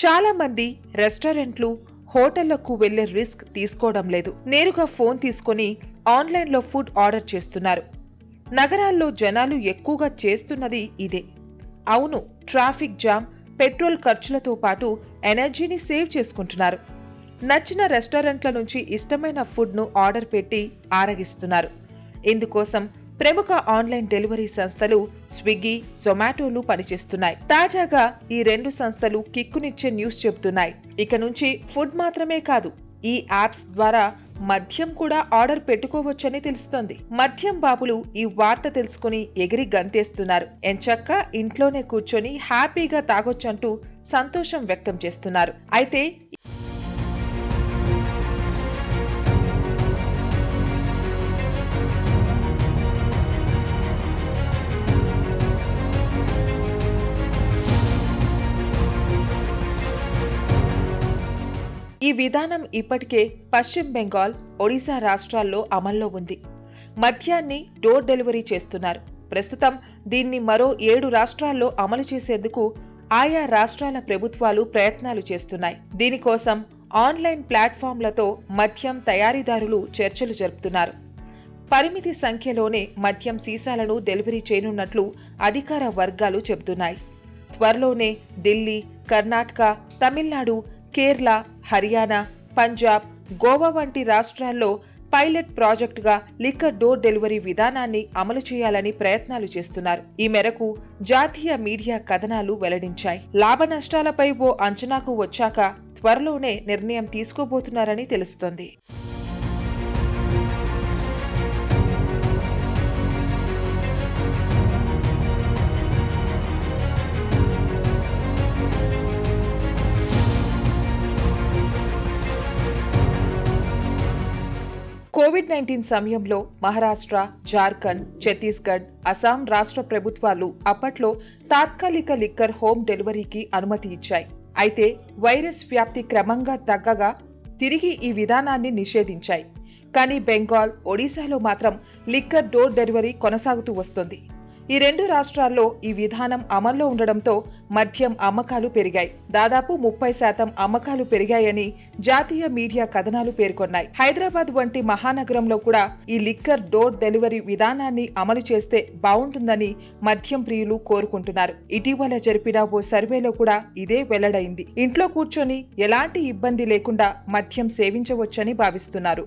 చాలా మంది రెస్టారెంట్లు, హోటళ్లకు వెళ్లే రిస్క్ తీసుకోవడం లేదు. నేరుగా ఫోన్ తీసుకొని ఆన్లైన్లో ఫుడ్ ఆర్డర్ చేస్తున్నారు. నగరాల్లో జనాలు ఎక్కువగా చేస్తున్నది ఇదే. అవును, ట్రాఫిక్ జామ్, పెట్రోల్ ఖర్చులతో పాటు ఎనర్జీని సేవ్ చేసుకుంటున్నారు. నచ్చిన రెస్టారెంట్ల నుంచి ఇష్టమైన ఫుడ్ను ఆర్డర్ పెట్టి ఆరగిస్తున్నారు. ఇందుకోసం ప్రముఖ ఆన్లైన్ డెలివరీ సంస్థలు స్విగ్గీ, జొమాటోలు పనిచేస్తున్నాయి. తాజాగా ఈ రెండు సంస్థలు కిక్కునిచ్చే న్యూస్ చెబుతున్నాయి. ఇక నుంచి ఫుడ్ మాత్రమే కాదు, ఈ యాప్స్ ద్వారా మద్యం కూడా ఆర్డర్ పెట్టుకోవచ్చని తెలుస్తోంది. మద్యం బాబులు ఈ వార్త తెలుసుకుని ఎగిరి గంతేస్తున్నారు. ఎంచక్కా ఇంట్లోనే కూర్చొని హ్యాపీగా తాగొచ్చంటూ సంతోషం వ్యక్తం చేస్తున్నారు. అయితే ఈ విధానం ఇప్పటికే పశ్చిమ బెంగాల్, ఒడిశా రాష్ట్రాల్లో అమల్లో ఉంది. మద్యాన్ని డోర్ డెలివరీ చేస్తున్నారు. ప్రస్తుతం దీన్ని మరో 7 రాష్ట్రాల్లో అమలు చేసేందుకు ఆయా రాష్ట్రాల ప్రభుత్వాలు ప్రయత్నాలు చేస్తున్నాయి. దీనికోసం ఆన్లైన్ ప్లాట్ఫామ్లతో మద్యం తయారీదారులు చర్చలు జరుపుతున్నారు. పరిమితి సంఖ్యలోనే మద్యం సీసాలను డెలివరీ చేయనున్నట్లు అధికార వర్గాలు చెబుతున్నాయి. త్వరలోనే ఢిల్లీ, కర్ణాటక, తమిళనాడు, కేరళ, హర్యానా, పంజాబ్, గోవా వంటి రాష్ట్రాల్లో పైలట్ ప్రాజెక్టుగా లిక్కర్ డోర్ డెలివరీ విధానాన్ని అమలు చేయాలని ప్రయత్నాలు చేస్తున్నారు. ఈ మేరకు జాతీయ మీడియా కథనాలు వెల్లడించాయి. లాభ నష్టాలపై ఓ అంచనాకు వచ్చాక త్వరలోనే నిర్ణయం తీసుకోబోతున్నారని తెలుస్తోంది. కోవిడ్-19 సమయంలో మహారాష్ట్ర, జార్ఖండ్, ఛత్తీస్గఢ్, అస్సాం రాష్ట్ర ప్రభుత్వాలు అప్పట్లో తాత్కాలిక లిక్కర్ హోమ్ డెలివరీకి అనుమతి ఇచ్చాయి. అయితే వైరస్ వ్యాప్తి క్రమంగా తగ్గగా తిరిగి ఈ విధానాన్ని నిషేధించాయి. కానీ బెంగాల్, ఒడిశాలో మాత్రం లిక్కర్ డోర్ డెలివరీ కొనసాగుతూ వస్తోంది. ఈ రెండు రాష్ట్రాల్లో ఈ విధానం అమల్లో ఉండడంతో మద్యం అమ్మకాలు పెరిగాయి. దాదాపు 30% అమ్మకాలు పెరిగాయని జాతీయ మీడియా కథనాలు పేర్కొన్నాయి. హైదరాబాద్ వంటి మహానగరంలో కూడా ఈ లిక్కర్ డోర్ డెలివరీ విధానాన్ని అమలు చేస్తే బావుంటుందని మద్యం ప్రియులు కోరుకుంటున్నారు. ఇటీవల జరిపిన ఓ సర్వేలో కూడా ఇదే వెల్లడైంది. ఇంట్లో కూర్చొని ఎలాంటి ఇబ్బంది లేకుండా మద్యం సేవించవచ్చని భావిస్తున్నారు.